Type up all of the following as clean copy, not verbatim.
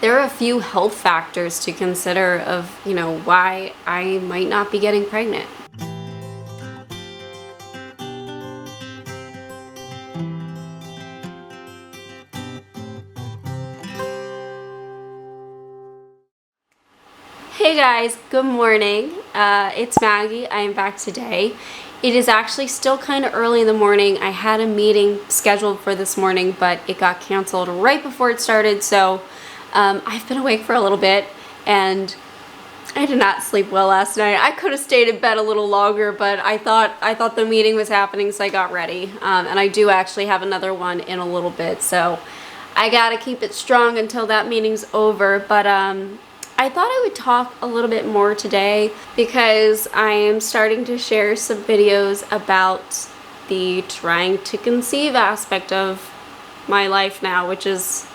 there are a few health factors to consider of, why I might not be getting pregnant. Hey guys, good morning. It's Maggie. I am back today. It is actually still kind of early in the morning. I had a meeting scheduled for this morning, but it got canceled right before it started, so I've been awake for a little bit, and I did not sleep well last night. I could have stayed in bed a little longer, but I thought the meeting was happening, so I got ready. And I do actually have another one in a little bit, so I gotta keep it strong until that meeting's over. But I thought I would talk a little bit more today because I am starting to share some videos about the trying to conceive aspect of my life now, which is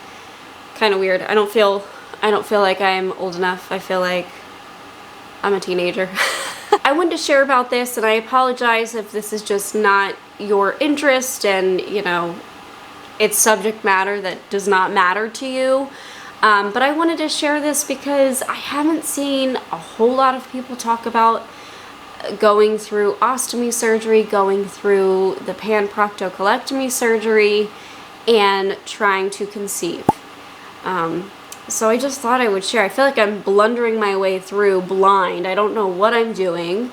kind of weird. I don't feel like I'm old enough. I feel like I'm a teenager. I wanted to share about this, and I apologize if this is just not your interest and, it's subject matter that does not matter to you. But I wanted to share this because I haven't seen a whole lot of people talk about going through ostomy surgery, going through the panproctocolectomy surgery, and trying to conceive. So I just thought I would share. I feel like I'm blundering my way through blind. I don't know what I'm doing.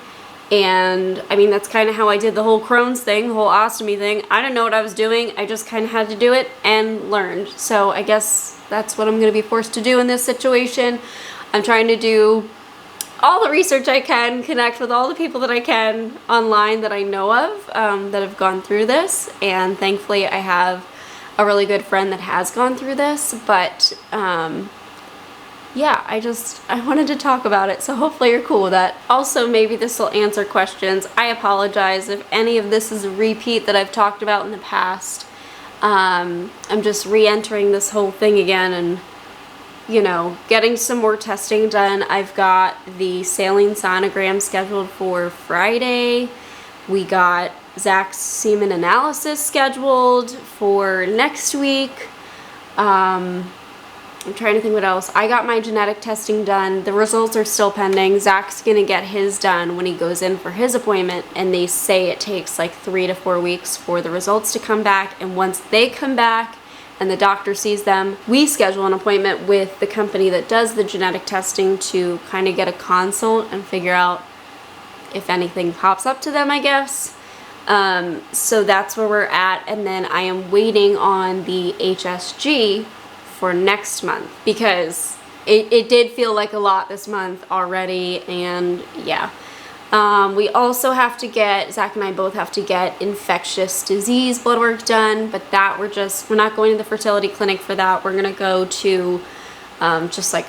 And I mean, that's kind of how I did the whole Crohn's thing, the whole ostomy thing. I didn't know what I was doing. I just kind of had to do it and learned. So I guess that's what I'm going to be forced to do in this situation. I'm trying to do all the research I can, connect with all the people that I can online that I know of that have gone through this. And thankfully I have a really good friend that has gone through this. But yeah, I wanted to talk about it, so hopefully you're cool with that. Also, maybe this will answer questions. I apologize if any of this is a repeat that I've talked about in the past. I'm just re-entering this whole thing again and, getting some more testing done. I've got the saline sonogram scheduled for Friday. We got Zach's semen analysis scheduled for next week. I'm trying to think what else. I got my genetic testing done. The results are still pending. Zach's gonna get his done when he goes in for his appointment, and they say it takes like 3 to 4 weeks for the results to come back. And once they come back and the doctor sees them, we schedule an appointment with the company that does the genetic testing to kind of get a consult and figure out if anything pops up to them, I guess. So that's where we're at. And then I am waiting on the HSG for next month because it did feel like a lot this month already, and yeah. We also have to get, Zach and I both have to get infectious disease blood work done, but that we're not going to the fertility clinic for that. We're gonna go to just like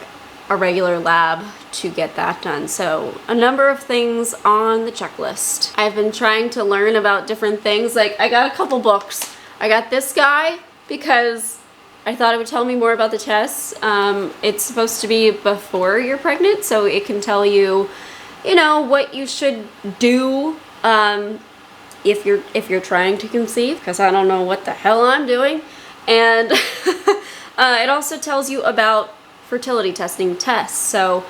a regular lab to get that done. So a number of things on the checklist. I've been trying to learn about different things. Like I got a couple books. I got this guy because I thought it would tell me more about the tests. It's supposed to be before you're pregnant, so it can tell you, what you should do if you're trying to conceive, because I don't know what the hell I'm doing. And it also tells you about fertility testing tests. So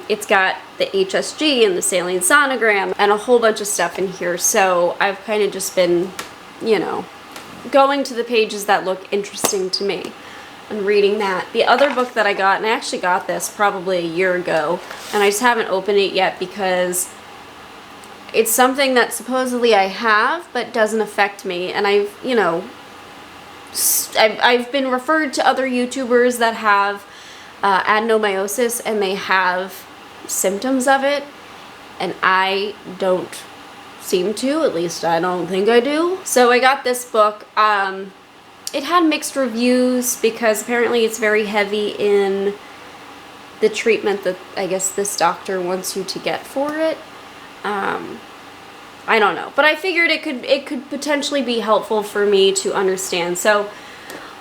it's got the HSG and the saline sonogram and a whole bunch of stuff in here. So I've kind of just been, going to the pages that look interesting to me and reading that. The other book that I got, and I actually got this probably a year ago, and I just haven't opened it yet because it's something that supposedly I have but doesn't affect me. And I've been referred to other YouTubers that have adenomyosis and they have symptoms of it, and I don't seem to, at least I don't think I do. So I got this book. It had mixed reviews because apparently it's very heavy in the treatment that I guess this doctor wants you to get for it. I don't know, but I figured it could potentially be helpful for me to understand. So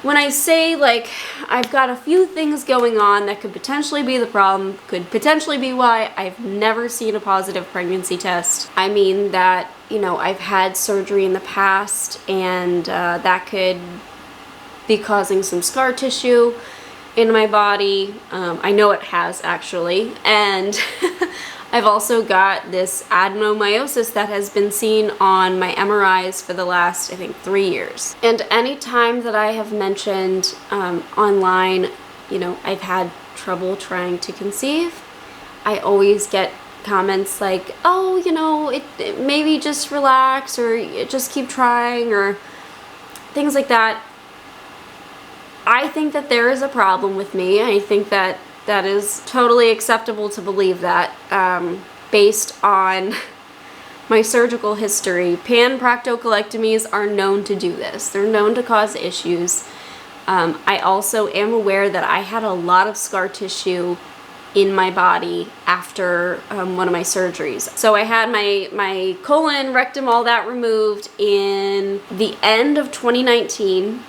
when I say like I've got a few things going on that could potentially be the problem, could potentially be why I've never seen a positive pregnancy test, I mean that, you know, I've had surgery in the past and that could be causing some scar tissue. in my body. I know it has actually. And I've also got this adenomyosis that has been seen on my MRIs for the last, I think, 3 years. And any time that I have mentioned online, you know, I've had trouble trying to conceive, I always get comments like, oh, you know, it maybe just relax, or just keep trying, or things like that. I think that there is a problem with me. I think that that is totally acceptable to believe that, based on my surgical history. Panproctocolectomies are known to do this. They're known to cause issues. I also am aware that I had a lot of scar tissue in my body after one of my surgeries. So I had my colon, rectum, all that removed in the end of 2019,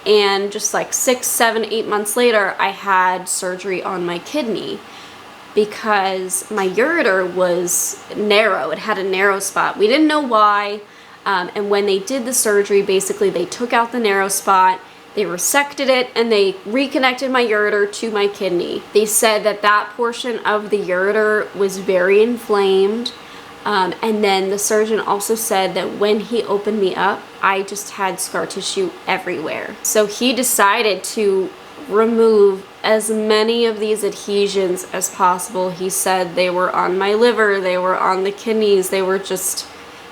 and just like 6, 7, 8 months later, I had surgery on my kidney because my ureter was narrow. It had a narrow spot. We didn't know why, and when they did the surgery, basically they took out the narrow spot, they resected it, and they reconnected my ureter to my kidney. They said that that portion of the ureter was very inflamed. And then the surgeon also said that when he opened me up, I just had scar tissue everywhere. So he decided to remove as many of these adhesions as possible. He said they were on my liver, they were on the kidneys, they were just,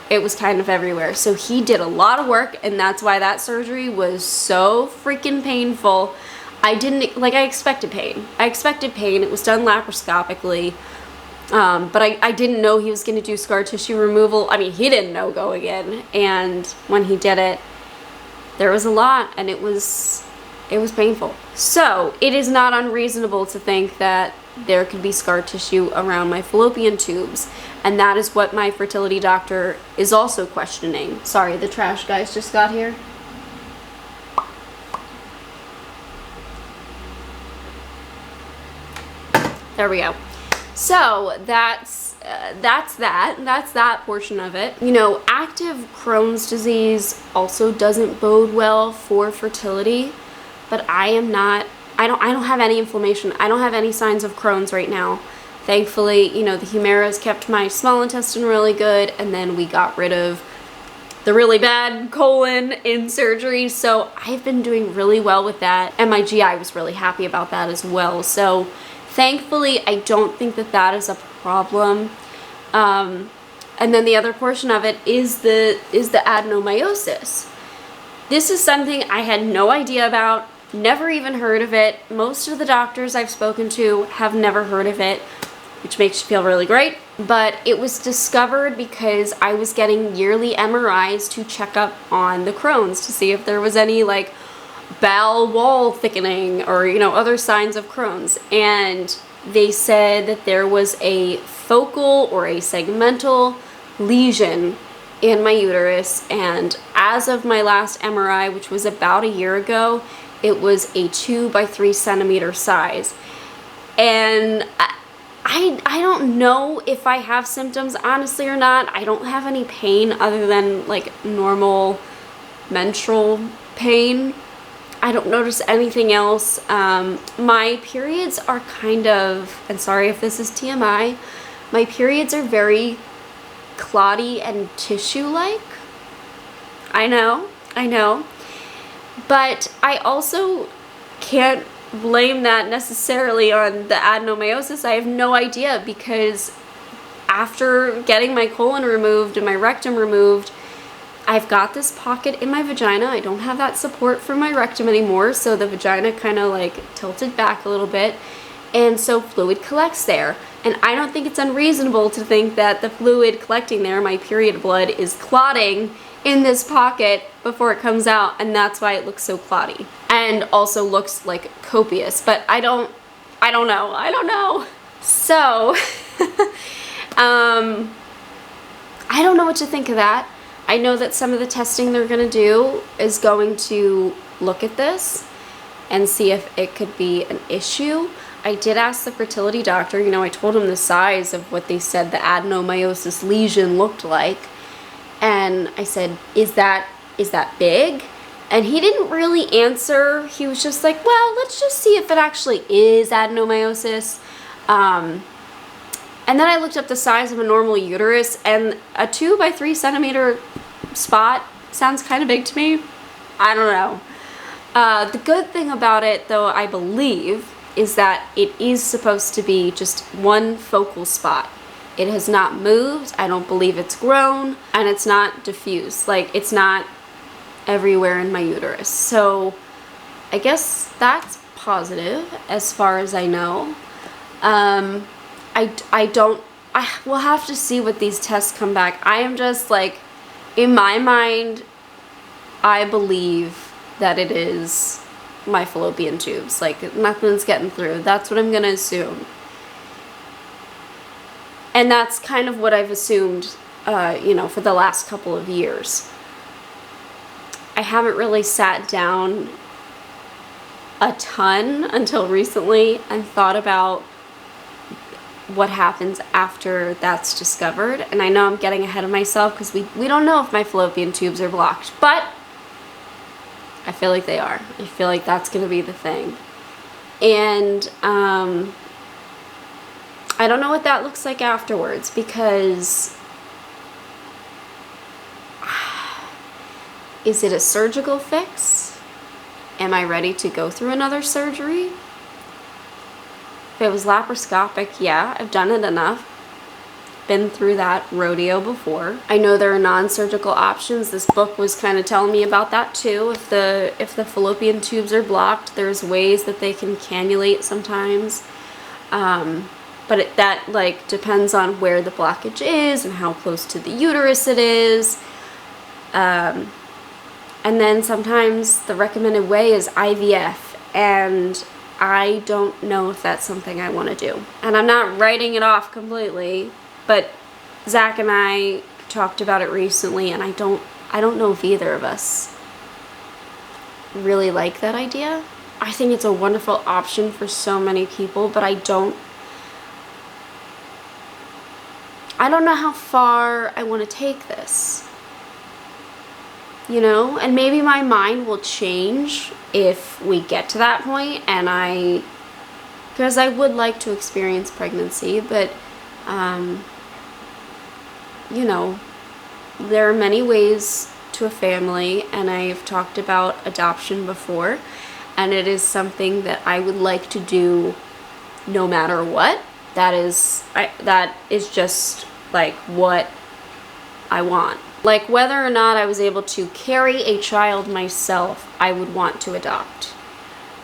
it was kind of everywhere. So he did a lot of work, and that's why that surgery was so freaking painful. I expected pain. I expected pain. It was done laparoscopically. But I didn't know he was going to do scar tissue removal. I mean, he didn't know going in. And when he did it, there was a lot, and it was painful. So it is not unreasonable to think that there could be scar tissue around my fallopian tubes. And that is what my fertility doctor is also questioning. Sorry, the trash guys just got here. There we go. So that's that portion of it. You know, active Crohn's disease also doesn't bode well for fertility, but I don't have any inflammation. I don't have any signs of Crohn's right now. Thankfully, you know, the 𝐜𝐸𝐬𝐬's kept my small intestine really good, and then we got rid of the really bad colon in surgery, so I've been doing really well with that, and my GI was really happy about that as well. So thankfully, I don't think that that is a problem. And then the other portion of it is the adenomyosis. This is something I had no idea about, never even heard of it. Most of the doctors I've spoken to have never heard of it, which makes you feel really great. But it was discovered because I was getting yearly MRIs to check up on the Crohn's to see if there was any like bowel wall thickening or, you know, other signs of Crohn's. And they said that there was a focal or a segmental lesion in my uterus, and as of my last MRI, which was about a year ago, it was a 2 by 3 centimeter size. And I don't know if I have symptoms, honestly, or not. I don't have any pain other than like normal menstrual pain. I don't notice anything else. My periods are kind of, and sorry if this is TMI, my periods are very clotty and tissue-like. I know. But I also can't blame that necessarily on the adenomyosis. I have no idea, because after getting my colon removed and my rectum removed, I've got this pocket in my vagina. I don't have that support from my rectum anymore, so the vagina kind of like tilted back a little bit, and so fluid collects there. And I don't think it's unreasonable to think that the fluid collecting there, my period blood, is clotting in this pocket before it comes out, and that's why it looks so clotty and also looks like copious. But I don't know. So I don't know what to think of that. I know that some of the testing they're going to do is going to look at this and see if it could be an issue. I did ask the fertility doctor, you know, I told him the size of what they said the adenomyosis lesion looked like. And I said, is that big? And he didn't really answer. He was just like, well, let's just see if it actually is adenomyosis. And then I looked up the size of a normal uterus, and a 2 by 3 centimeter spot sounds kind of big to me. I don't know. The good thing about it, though, I believe, is that it is supposed to be just one focal spot. It has not moved. I don't believe it's grown, and it's not diffuse. Like, it's not everywhere in my uterus. So I guess that's positive as far as I know. I will have to see what these tests come back. I am just like, in my mind, I believe that it is my fallopian tubes. Like, nothing's getting through. That's what I'm going to assume. And that's kind of what I've assumed, for the last couple of years. I haven't really sat down a ton until recently and thought about what happens after that's discovered. And I know I'm getting ahead of myself because we don't know if my fallopian tubes are blocked, but I feel like they are. I feel like that's going to be the thing. And I don't know what that looks like afterwards, because is it a surgical fix? Am I ready to go through another surgery? If it was laparoscopic, yeah, I've done it enough. Been through that rodeo before. I know there are non-surgical options. This book was kind of telling me about that too. If the fallopian tubes are blocked, there's ways that they can cannulate sometimes. But that like depends on where the blockage is and how close to the uterus it is. And then sometimes the recommended way is IVF, and I don't know if that's something I want to do. And I'm not writing it off completely, but Zach and I talked about it recently, and I don't know if either of us really like that idea. I think it's a wonderful option for so many people, but I don't know how far I want to take this. And maybe my mind will change if we get to that point, and because I would like to experience pregnancy, but there are many ways to a family, and I've talked about adoption before, and it is something that I would like to do no matter what. That is just like what I want. Like, whether or not I was able to carry a child myself, I would want to adopt.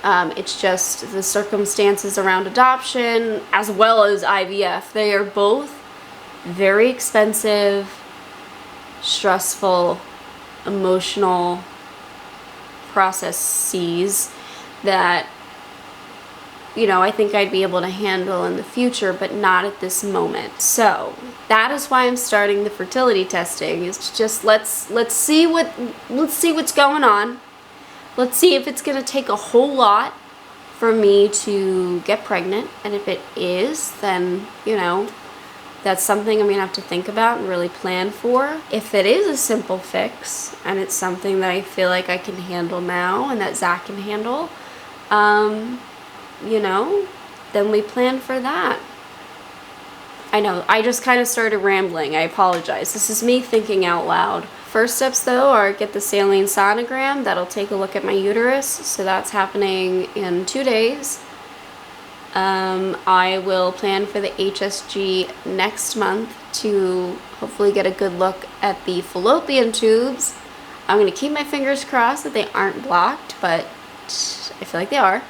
It's just the circumstances around adoption as well as IVF. They are both very expensive, stressful, emotional processes that I think I'd be able to handle in the future, but not at this moment. So that is why I'm starting the fertility testing. Is just let's see what's going on. Let's see if it's gonna take a whole lot for me to get pregnant, and if it is, then that's something I'm gonna have to think about and really plan for. If it is a simple fix and it's something that I feel like I can handle now and that Zach can handle, then we plan for that. I know, I just kind of started rambling. I apologize. This is me thinking out loud. First steps, though, are get the saline sonogram. That'll take a look at my uterus. So that's happening in 2 days. I will plan for the HSG next month to hopefully get a good look at the fallopian tubes. I'm going to keep my fingers crossed that they aren't blocked, but I feel like they are.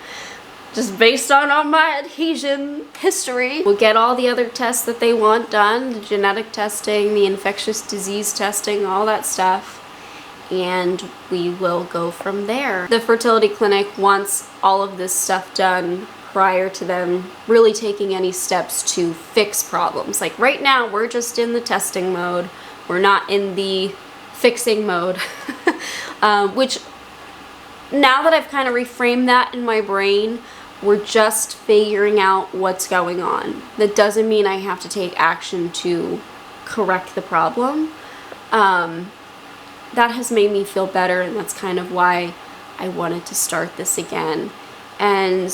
Just based on my adhesion history. We'll get all the other tests that they want done, the genetic testing, the infectious disease testing, all that stuff, and we will go from there. The fertility clinic wants all of this stuff done prior to them really taking any steps to fix problems. Like right now, we're just in the testing mode. We're not in the fixing mode, which now that I've kind of reframed that in my brain, we're just figuring out what's going on. That doesn't mean I have to take action to correct the problem. that has made me feel better, and that's kind of why I wanted to start this again. And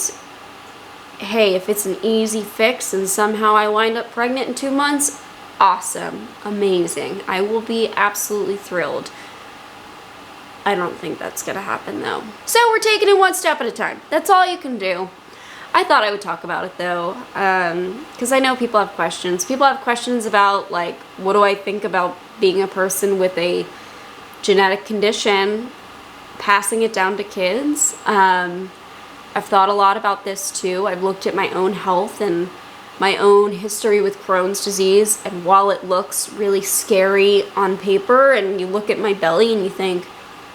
hey, if it's an easy fix and somehow I wind up pregnant in 2 months, awesome, amazing. I will be absolutely thrilled. I don't think that's gonna happen though. So we're taking it one step at a time. That's all you can do. I thought I would talk about it though, because I know people have questions. People have questions about, like, what do I think about being a person with a genetic condition, passing it down to kids. I've thought a lot about this too. I've looked at my own health and my own history with Crohn's disease, and while it looks really scary on paper and you look at my belly and you think,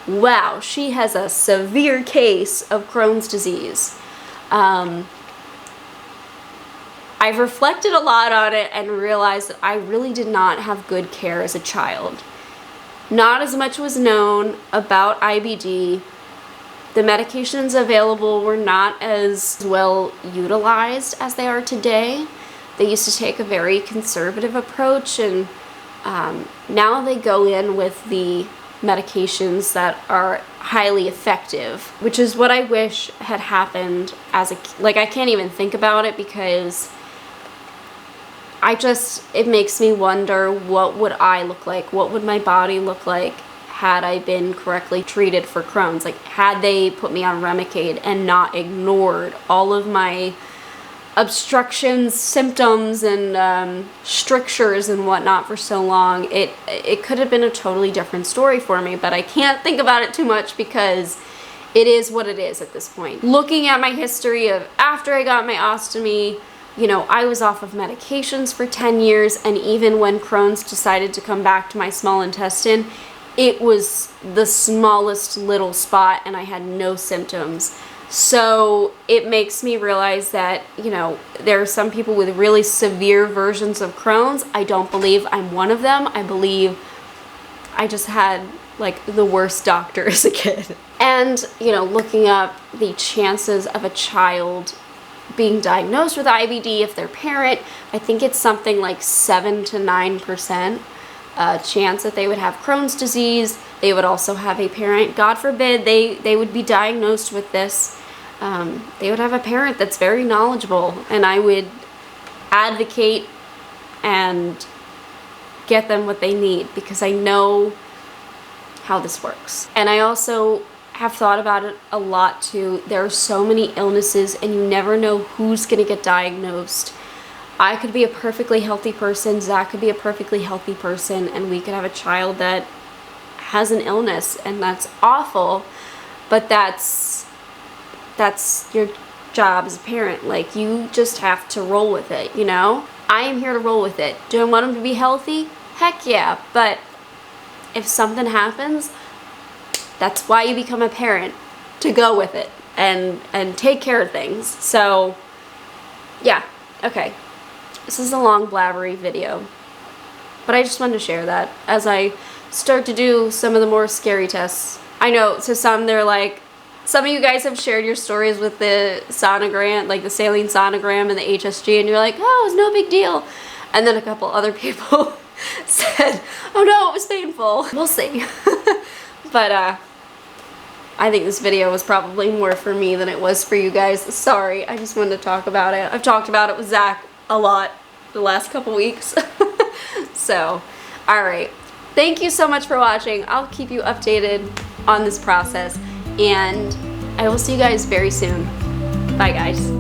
wow, she has a severe case of Crohn's disease. I've reflected a lot on it and realized that I really did not have good care as a child. Not as much was known about IBD. The medications available were not as well utilized as they are today. They used to take a very conservative approach, and now they go in with the medications that are highly effective, which is what I wish had happened as a, like, I can't even think about it because it makes me wonder, what would I look like? What would my body look like had I been correctly treated for Crohn's? Like, had they put me on Remicade and not ignored all of my obstructions, symptoms, and strictures and whatnot for so long, it could have been a totally different story for me, but I can't think about it too much because it is what it is at this point. Looking at my history of after I got my ostomy, you know, I was off of medications for 10 years, and even when Crohn's decided to come back to my small intestine, it was the smallest little spot and I had no symptoms. So it makes me realize that, you know, there are some people with really severe versions of Crohn's. I don't believe I'm one of them. I believe I just had, like, the worst doctor as a kid. And, you know, looking up the chances of a child being diagnosed with IBD if their parent, I think it's something like 7 to 9% chance that they would have Crohn's disease. They would also have a parent, God forbid they would be diagnosed with this. They would have a parent that's very knowledgeable, and I would advocate and get them what they need because I know how this works. And I also have thought about it a lot too. There are so many illnesses and you never know who's gonna get diagnosed. I could be a perfectly healthy person, Zach could be a perfectly healthy person, and we could have a child that has an illness, and that's awful, but that's your job as a parent. Like, you just have to roll with it, you know? I am here to roll with it. Do I want them to be healthy? Heck yeah, but if something happens, that's why you become a parent, to go with it and take care of things. So yeah, okay. This is a long blabbery video, but I just wanted to share that as I start to do some of the more scary tests. I know to some they're like, some of you guys have shared your stories with the sonogram, like the saline sonogram and the HSG, and you're like, oh, it's no big deal. And then a couple other people said, oh no, it was painful. We'll see. But I think this video was probably more for me than it was for you guys. Sorry, I just wanted to talk about it. I've talked about it with Zach a lot the last couple weeks. So, alright. Thank you so much for watching. I'll keep you updated on this process, and I will see you guys very soon. Bye, guys.